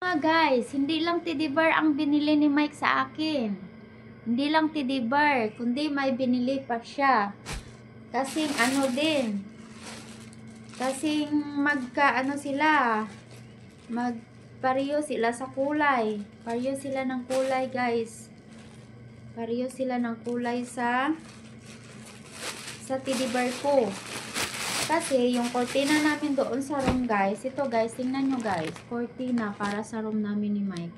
Mga guys, hindi lang teddy bear ang binili ni Mike sa akin. Hindi lang teddy bear, kundi may binili pa siya. Kasing ano din. Kasing magkaano sila. Magpareho sila sa kulay. Pareho sila ng kulay, guys. Pareho sila ng kulay sa teddy bear ko. Kasi yung cortina namin doon sa room, guys, ito guys, tingnan nyo guys, cortina para sa room namin ni Mike.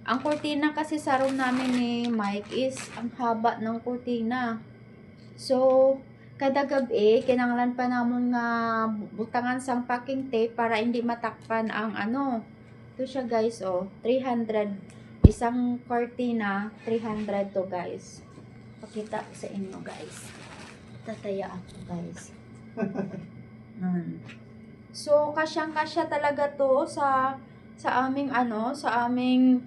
Ang cortina kasi sa room namin ni Mike is ang haba ng cortina. So, kada gabi, kinanglan pa namin nga butangan sang packing tape para hindi matakpan ang ano. Ito siya guys, oh, 300. Isang cortina, 300 to guys. Pakita ko sa inyo guys. Tataya ako guys. So, kasyang-kasya talaga to sa aming ano, sa aming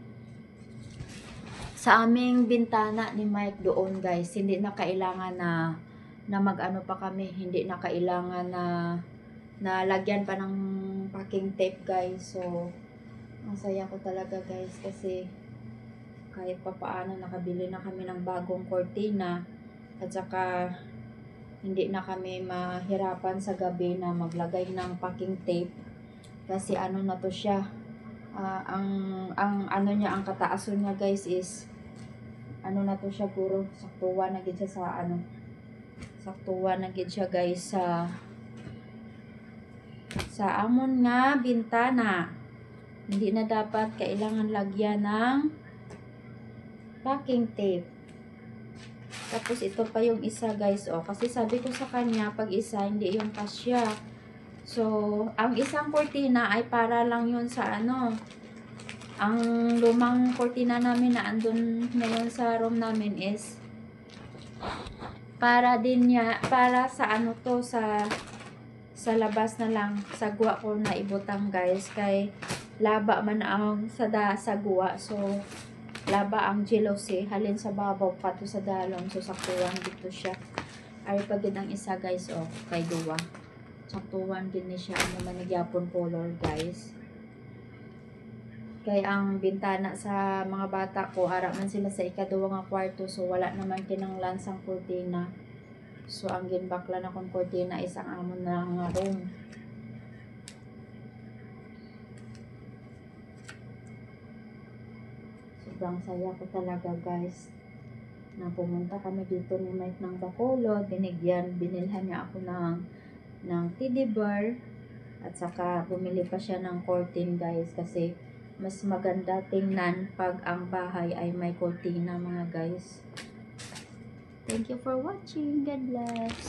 bintana ni Mike doon, guys. Hindi na kailangan na mag-ano pa kami, hindi na kailangan na lagyan pa ng packing tape, guys. So, ang saya ko talaga, guys, kasi kahit papaano nakabili na kami ng bagong cortina at saka hindi na kami mahirapan sa gabi na maglagay ng packing tape kasi ano na to siya, ang ano niya, ang kataason niya guys is ano na to siya, guro saktuwa na gid siya sa ano, saktuwa na gid siya guys sa amon nga bintana. Hindi na dapat kailangan lagyan ng packing tape. Tapos ito pa yung isa guys, oh, kasi sabi ko sa kanya pag isa hindi yung kasya. So, ang isang cortina ay para lang yun sa ano, ang lumang cortina namin na andun ngayon sa room namin is para din niya, para sa ano to, sa labas na lang, sa guwa ko na ibutang guys, kay laba man ang sa guwa. So, laba ang jealousy halin sa babaw pato sa dalom, so saktuwan dito siya. Ay pagid ang isa guys, oh, kay duwa saktuwan din ni siya ang manigyapon color guys. Kay ang bintana sa mga bata ko ara man sila sa ikaduwa nga kwarto, so wala naman kinanglan sang kurtina. So ang ginbakla na kong kurtina is ang amon na nga room. Sobrang saya ko talaga guys na pumunta kami dito ni Mike ng Bacolod. Binilhan niya ako ng teddy bear at saka bumili pa siya ng curtain guys, kasi mas maganda tingnan pag ang bahay ay may cortina mga guys. Thank you for watching. God bless.